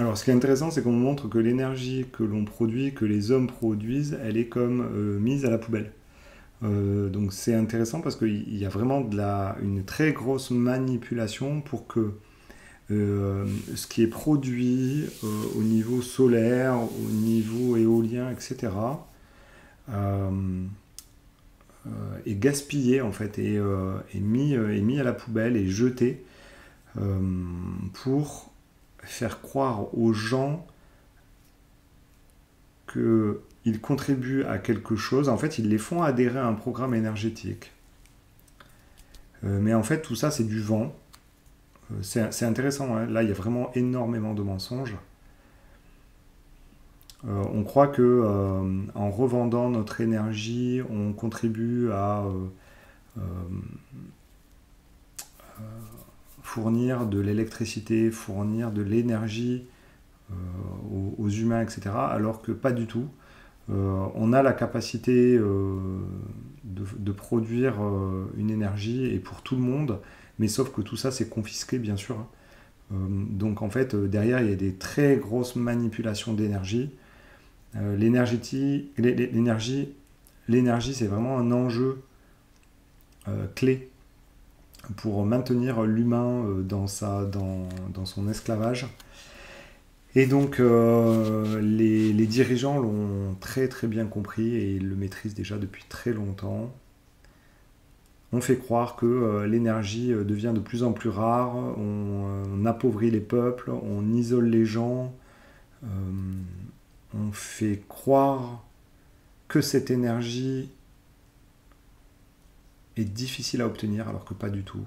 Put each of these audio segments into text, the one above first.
Alors, ce qui est intéressant, c'est qu'on montre que l'énergie que l'on produit, que les hommes produisent, elle est comme mise à la poubelle. Donc, c'est intéressant parce qu'il y a vraiment une très grosse manipulation pour que ce qui est produit au niveau solaire, au niveau éolien, etc., euh, est gaspillé en fait, est mis à la poubelle et jeté euh, pour faire croire aux gens qu'ils contribuent à quelque chose. En fait, ils les font adhérer à un programme énergétique. Mais en fait, tout ça, c'est du vent. C'est intéressant, hein. Là, il y a vraiment énormément de mensonges. On croit que en revendant notre énergie, on contribue à euh, fournir de l'électricité, fournir de l'énergie aux humains, etc. Alors que pas du tout. On a la capacité de produire une énergie et pour tout le monde, mais sauf que tout ça c'est confisqué bien sûr. Donc en fait derrière il y a des très grosses manipulations d'énergie. L'énergie c'est vraiment un enjeu clé pour maintenir l'humain dans son esclavage. Et donc les dirigeants l'ont très très bien compris et ils le maîtrisent déjà depuis très longtemps. On fait croire que l'énergie devient de plus en plus rare, on appauvrit les peuples, on isole les gens, euh, on fait croire que cette énergie est difficile à obtenir alors que pas du tout.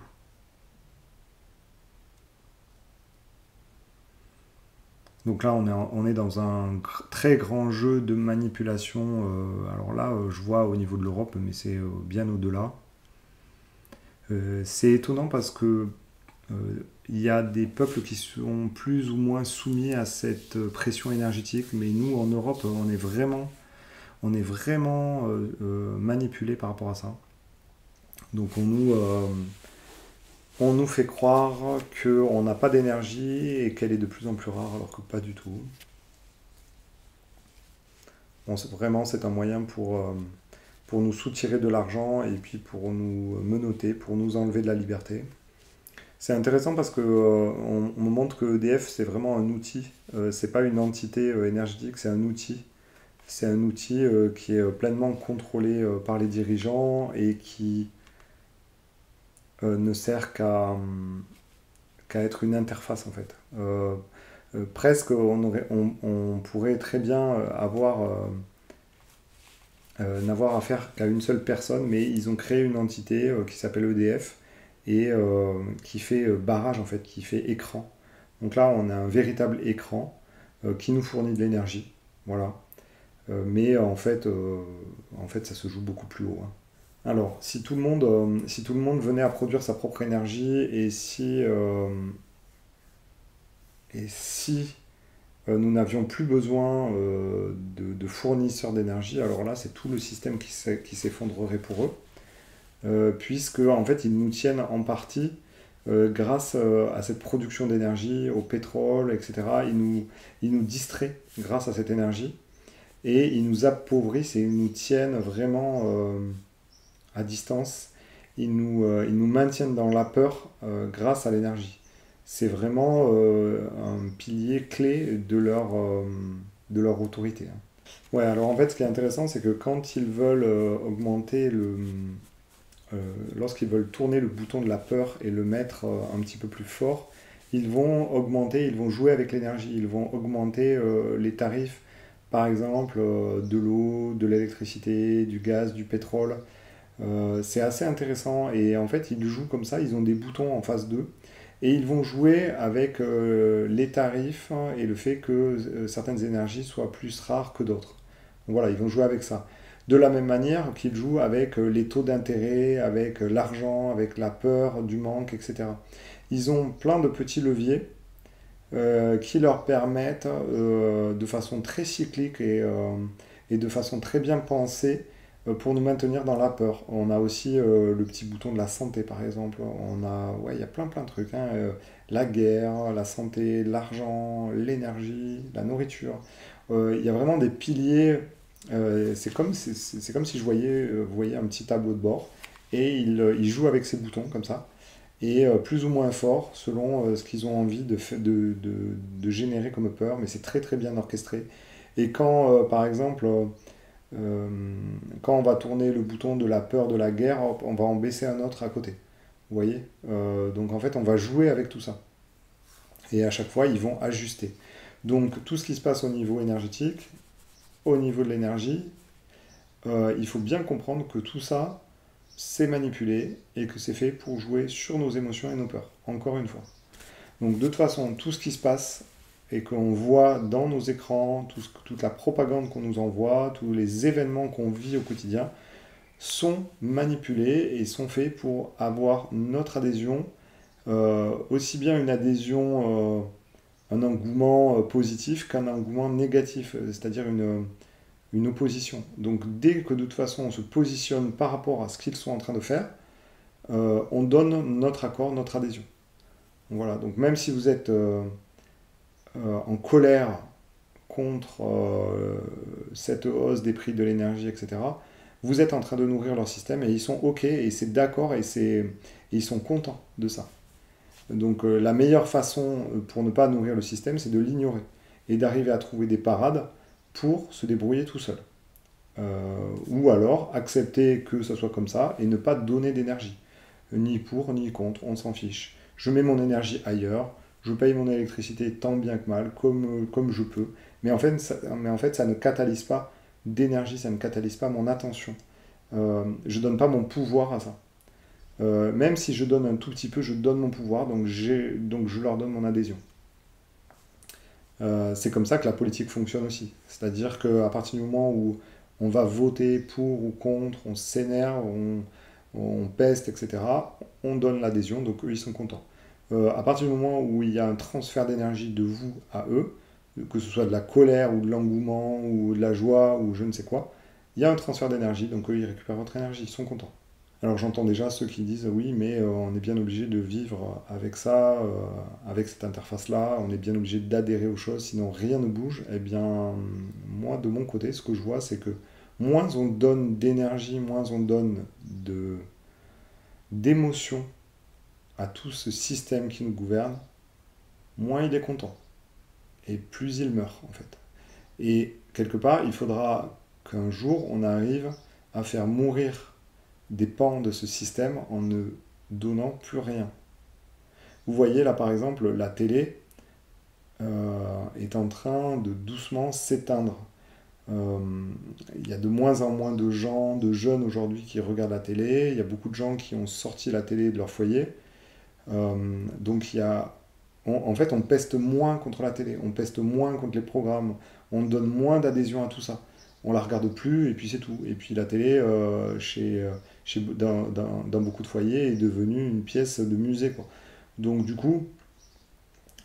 Donc là, on est dans un très grand jeu de manipulation. Alors là, je vois au niveau de l'Europe, mais c'est bien au-delà. C'est étonnant parce que euh, il y a des peuples qui sont plus ou moins soumis à cette pression énergétique, mais nous, en Europe, on est vraiment manipulé par rapport à ça. Donc on nous fait croire qu'on n'a pas d'énergie et qu'elle est de plus en plus rare, alors que pas du tout. Vraiment, c'est un moyen pour nous soutirer de l'argent et puis pour nous menotter, pour nous enlever de la liberté. C'est intéressant parce que on me montre que EDF c'est vraiment un outil. C'est pas une entité énergétique, c'est un outil. C'est un outil qui est pleinement contrôlé par les dirigeants et qui ne sert qu'à être une interface en fait. Presque on pourrait très bien n'avoir affaire qu'à une seule personne, mais ils ont créé une entité qui s'appelle EDF et qui fait barrage en fait, qui fait écran. Donc là, on a un véritable écran qui nous fournit de l'énergie, voilà. Mais en fait, ça se joue beaucoup plus haut, hein. Alors, si tout le monde venait à produire sa propre énergie et si nous n'avions plus besoin de fournisseurs d'énergie, alors là, c'est tout le système qui s'effondrerait pour eux, puisque en fait, ils nous tiennent en partie grâce à cette production d'énergie, au pétrole, etc. Ils nous distraient grâce à cette énergie et ils nous appauvrissent et ils nous tiennent vraiment à distance. Ils nous maintiennent dans la peur grâce à l'énergie. C'est vraiment un pilier clé de leur autorité, hein. Ouais, alors en fait, ce qui est intéressant, c'est que quand ils veulent euh, lorsqu'ils veulent tourner le bouton de la peur et le mettre un petit peu plus fort, ils vont jouer avec l'énergie, ils vont augmenter les tarifs, par exemple, de l'eau, de l'électricité, du gaz, du pétrole. C'est assez intéressant et en fait, ils jouent comme ça, ils ont des boutons en face d'eux et ils vont jouer avec les tarifs et le fait que certaines énergies soient plus rares que d'autres. Donc voilà, ils vont jouer avec ça. De la même manière qu'ils jouent avec les taux d'intérêt, avec l'argent, avec la peur du manque, etc. Ils ont plein de petits leviers qui leur permettent de façon très cyclique et de façon très bien pensée pour nous maintenir dans la peur. On a aussi le petit bouton de la santé, par exemple. Ouais, il y a plein de trucs, hein. La guerre, la santé, l'argent, l'énergie, la nourriture. Il y a vraiment des piliers. C'est comme si je voyais, vous voyez, un petit tableau de bord et il joue avec ces boutons comme ça et plus ou moins fort selon ce qu'ils ont envie de générer comme peur, mais c'est très bien orchestré. Et quand, par exemple, euh, quand on va tourner le bouton de la peur de la guerre, hop, on va en baisser un autre à côté. Vous voyez. Donc en fait, on va jouer avec tout ça. Et à chaque fois, ils vont ajuster. Donc tout ce qui se passe au niveau énergétique, au niveau de l'énergie, il faut bien comprendre que tout ça, c'est manipulé et que c'est fait pour jouer sur nos émotions et nos peurs. Encore une fois. Donc de toute façon, tout ce qui se passe et qu'on voit dans nos écrans, toute la propagande qu'on nous envoie, tous les événements qu'on vit au quotidien, sont manipulés et sont faits pour avoir notre adhésion, aussi bien une adhésion, un engouement positif qu'un engouement négatif, c'est-à-dire une opposition. Donc dès que de toute façon on se positionne par rapport à ce qu'ils sont en train de faire, on donne notre accord, notre adhésion. Voilà, donc même si vous êtes en colère contre cette hausse des prix de l'énergie, etc., vous êtes en train de nourrir leur système et ils sont OK et c'est d'accord et ils sont contents de ça. Donc la meilleure façon pour ne pas nourrir le système, c'est de l'ignorer et d'arriver à trouver des parades pour se débrouiller tout seul. Ou alors accepter que ça soit comme ça et ne pas donner d'énergie. Ni pour ni contre, on s'en fiche. Je mets mon énergie ailleurs, je paye mon électricité tant bien que mal, comme je peux. Mais en fait, ça ne catalyse pas d'énergie, ça ne catalyse pas mon attention. Je ne donne pas mon pouvoir à ça. Même si je donne un tout petit peu, je donne mon pouvoir, donc je leur donne mon adhésion. C'est comme ça que la politique fonctionne aussi. C'est-à-dire qu'à partir du moment où on va voter pour ou contre, on s'énerve, on peste, etc., on donne l'adhésion, donc eux, ils sont contents. À partir du moment où il y a un transfert d'énergie de vous à eux, que ce soit de la colère ou de l'engouement ou de la joie ou je ne sais quoi, il y a un transfert d'énergie, donc eux, ils récupèrent votre énergie, ils sont contents. Alors j'entends déjà ceux qui disent oui, mais on est bien obligé de vivre avec ça, avec cette interface-là, on est bien obligé d'adhérer aux choses, sinon rien ne bouge. Eh bien, moi de mon côté, ce que je vois, c'est que moins on donne d'énergie, moins on donne d'émotion à tout ce système qui nous gouverne, moins il est content. Et plus il meurt, en fait. Et quelque part, il faudra qu'un jour, on arrive à faire mourir des pans de ce système en ne donnant plus rien. Vous voyez là par exemple la télé est en train de doucement s'éteindre. Euh, il y a de moins en moins de gens, de jeunes aujourd'hui qui regardent la télé. Il y a beaucoup de gens qui ont sorti la télé de leur foyer. Donc en fait, on peste moins contre la télé, on peste moins contre les programmes, on donne moins d'adhésion à tout ça. On la regarde plus et puis c'est tout. Et puis la télé, dans beaucoup de foyers, est devenue une pièce de musée, quoi. Donc du coup,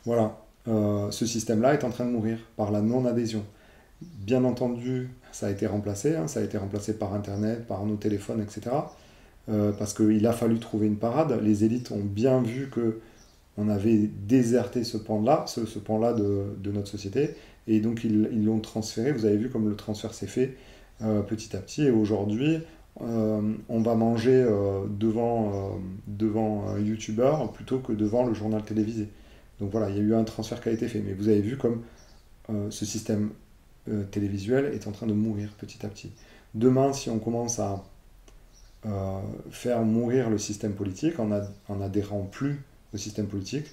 voilà, ce système-là est en train de mourir par la non-adhésion. Bien entendu, ça a été remplacé, hein, ça a été remplacé par Internet, par nos téléphones, etc. Parce qu'il a fallu trouver une parade. Les élites ont bien vu que on avait déserté ce pan-là, ce pan-là de notre société, et donc ils l'ont transféré. Vous avez vu comme le transfert s'est fait petit à petit, et aujourd'hui, on va manger devant un youtubeur plutôt que devant le journal télévisé. Donc voilà, il y a eu un transfert qui a été fait, mais vous avez vu comme ce système télévisuel est en train de mourir petit à petit. Demain, si on commence à faire mourir le système politique en adhérant plus au système politique,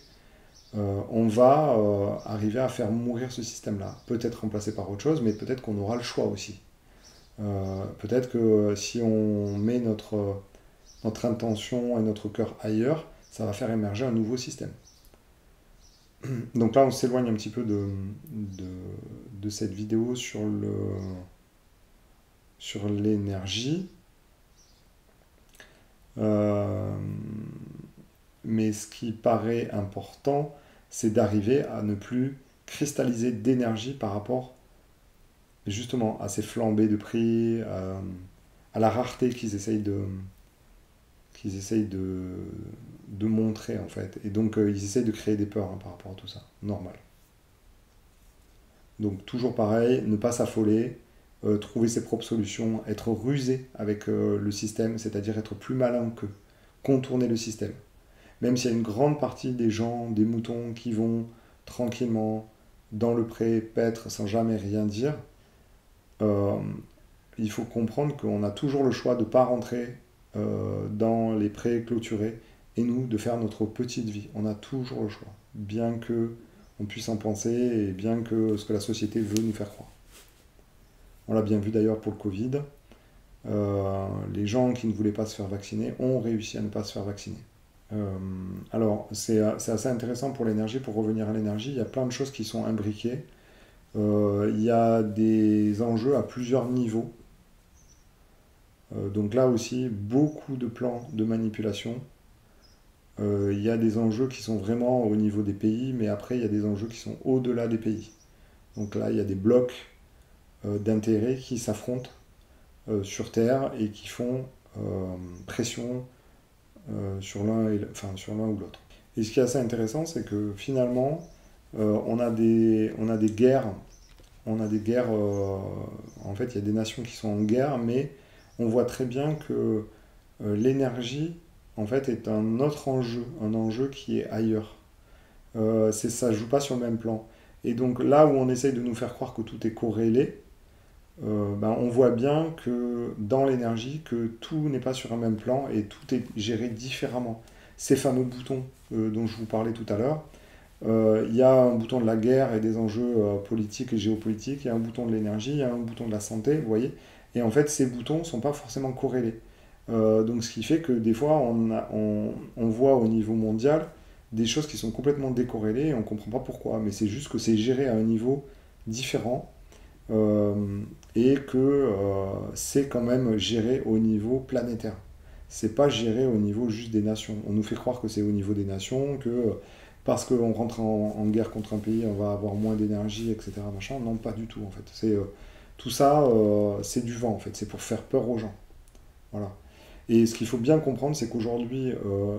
on va arriver à faire mourir ce système-là. Peut-être remplacé par autre chose, mais peut-être qu'on aura le choix aussi. Peut-être que si on met notre intention et notre cœur ailleurs, ça va faire émerger un nouveau système. Donc là, on s'éloigne un petit peu de cette vidéo sur l'énergie. Mais ce qui paraît important, c'est d'arriver à ne plus cristalliser d'énergie par rapport justement à ces flambées de prix, à la rareté qu'ils essayent de montrer en fait. Et donc ils essayent de créer des peurs par rapport à tout ça. Normal. Donc toujours pareil, ne pas s'affoler, trouver ses propres solutions, être rusé avec le système, c'est-à-dire être plus malin qu'eux, contourner le système. Même s'il y a une grande partie des gens, des moutons qui vont tranquillement dans le pré paître sans jamais rien dire, euh, il faut comprendre qu'on a toujours le choix de ne pas rentrer dans les prés clôturés et nous de faire notre petite vie. On a toujours le choix, bien que on puisse en penser et bien que ce que la société veut nous faire croire. On l'a bien vu d'ailleurs pour le Covid. Les gens qui ne voulaient pas se faire vacciner ont réussi à ne pas se faire vacciner. Alors, c'est assez intéressant pour l'énergie, pour revenir à l'énergie, il y a plein de choses qui sont imbriquées. Il y a des enjeux à plusieurs niveaux. Donc là aussi, beaucoup de plans de manipulation. Il y a des enjeux qui sont vraiment au niveau des pays, mais après, il y a des enjeux qui sont au-delà des pays. Donc là, il y a des blocs d'intérêts qui s'affrontent sur Terre et qui font pression sur l'un ou l'autre. Et ce qui est assez intéressant, c'est que finalement, on a des guerres. En fait, il y a des nations qui sont en guerre, mais on voit très bien que l'énergie, en fait, est un enjeu qui est ailleurs. Ça ne joue pas sur le même plan. Et donc là où on essaye de nous faire croire que tout est corrélé, on voit bien que dans l'énergie, que tout n'est pas sur un même plan et tout est géré différemment. Ces fameux boutons dont je vous parlais tout à l'heure, il y a un bouton de la guerre et des enjeux politiques et géopolitiques, il y a un bouton de l'énergie, il y a un bouton de la santé, vous voyez. Et en fait, ces boutons ne sont pas forcément corrélés. Donc ce qui fait que des fois, on voit au niveau mondial des choses qui sont complètement décorrélées et on ne comprend pas pourquoi. Mais c'est juste que c'est géré à un niveau différent euh, et que c'est quand même géré au niveau planétaire. C'est pas géré au niveau juste des nations. On nous fait croire que c'est au niveau des nations, que parce qu'on rentre en guerre contre un pays, on va avoir moins d'énergie, etc. Machin. Non, pas du tout en fait. Tout ça, c'est du vent en fait. C'est pour faire peur aux gens. Voilà. Et ce qu'il faut bien comprendre, c'est qu'aujourd'hui,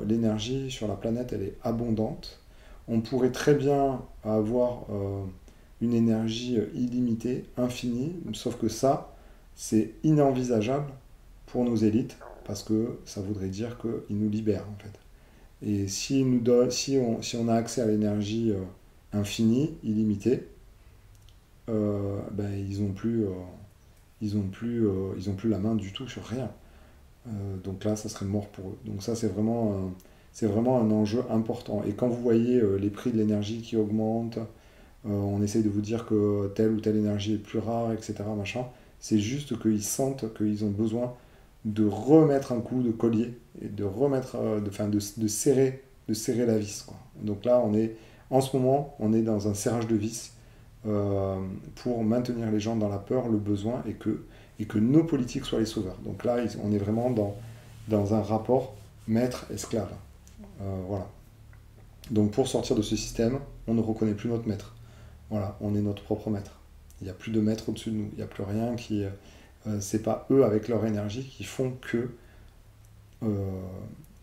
l'énergie sur la planète, elle est abondante. On pourrait très bien avoir une énergie illimitée, infinie, sauf que ça, c'est inenvisageable pour nos élites, parce que ça voudrait dire qu'ils nous libèrent, en fait. Et si on a accès à l'énergie infinie, illimitée, ils ont plus la main du tout sur rien. Donc là, ça serait mort pour eux. Donc ça, c'est vraiment un enjeu important. Et quand vous voyez les prix de l'énergie qui augmentent, on essaye de vous dire que telle ou telle énergie est plus rare, etc. Machin. C'est juste qu'ils sentent qu'ils ont besoin de remettre un coup de collier et de remettre, de serrer la vis, quoi. Donc là, en ce moment, on est dans un serrage de vis pour maintenir les gens dans la peur, le besoin et que nos politiques soient les sauveurs. Donc là, on est vraiment dans un rapport maître-esclave. Voilà. Donc pour sortir de ce système, on ne reconnaît plus notre maître. Voilà, on est notre propre maître. Il n'y a plus de maître au-dessus de nous. Il n'y a plus rien qui... c'est pas eux avec leur énergie qui font que euh,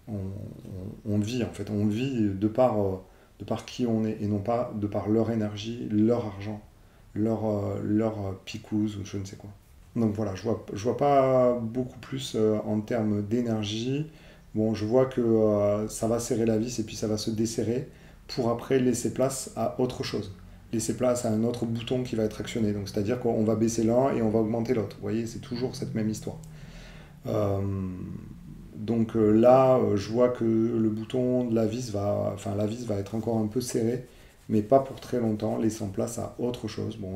on vit en fait. On vit de par qui on est et non pas de par leur énergie, leur argent, leur picouse ou je ne sais quoi. Donc voilà, je vois pas beaucoup plus en termes d'énergie. Bon, je vois que ça va serrer la vis et puis ça va se desserrer pour après laisser place à autre chose. Laisser place à un autre bouton qui va être actionné. Donc c'est-à-dire qu'on va baisser l'un et on va augmenter l'autre. Vous voyez, c'est toujours cette même histoire. Euh, donc là, je vois que le bouton de la vis va être encore un peu serré, mais pas pour très longtemps, laissant place à autre chose. Bon,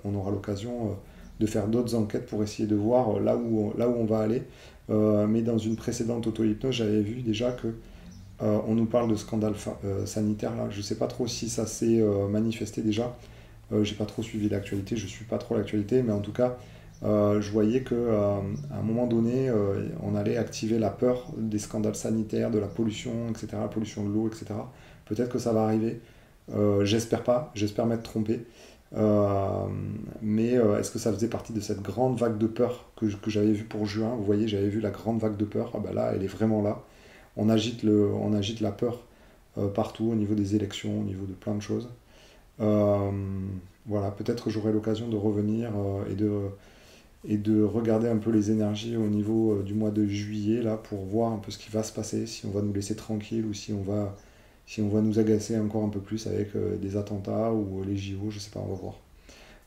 on aura l'occasion de faire d'autres enquêtes pour essayer de voir là où on va aller. Mais dans une précédente auto-hypnose, j'avais vu déjà que on nous parle de scandale sanitaire là. Je ne sais pas trop si ça s'est manifesté déjà. J'ai pas trop suivi l'actualité, je suis pas trop l'actualité, mais en tout cas, je voyais que à un moment donné, on allait activer la peur des scandales sanitaires, de la pollution, etc., la pollution de l'eau, etc. Peut-être que ça va arriver. J'espère pas, j'espère m'être trompé. Mais est-ce que ça faisait partie de cette grande vague de peur que j'avais vue pour juin? Vous voyez, j'avais vu la grande vague de peur. Ah bah là, elle est vraiment là. On agite la peur partout, au niveau des élections, au niveau de plein de choses. Euh, voilà, peut-être j'aurai l'occasion de revenir et de regarder un peu les énergies au niveau du mois de juillet, là, pour voir un peu ce qui va se passer, si on va nous laisser tranquille ou si on va nous agacer encore un peu plus avec des attentats ou les JO, je sais pas, on va voir.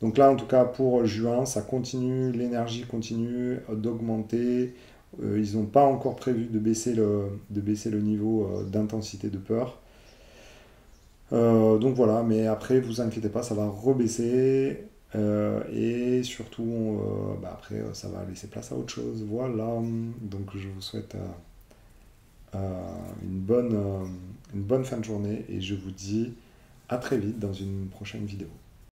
Donc là, en tout cas, pour juin, ça continue, l'énergie continue d'augmenter. Ils n'ont pas encore prévu de baisser le niveau d'intensité de peur. Donc voilà, mais après, vous inquiétez pas, ça va rebaisser. Et surtout, bah après, ça va laisser place à autre chose. Voilà. Donc je vous souhaite une bonne fin de journée et je vous dis à très vite dans une prochaine vidéo.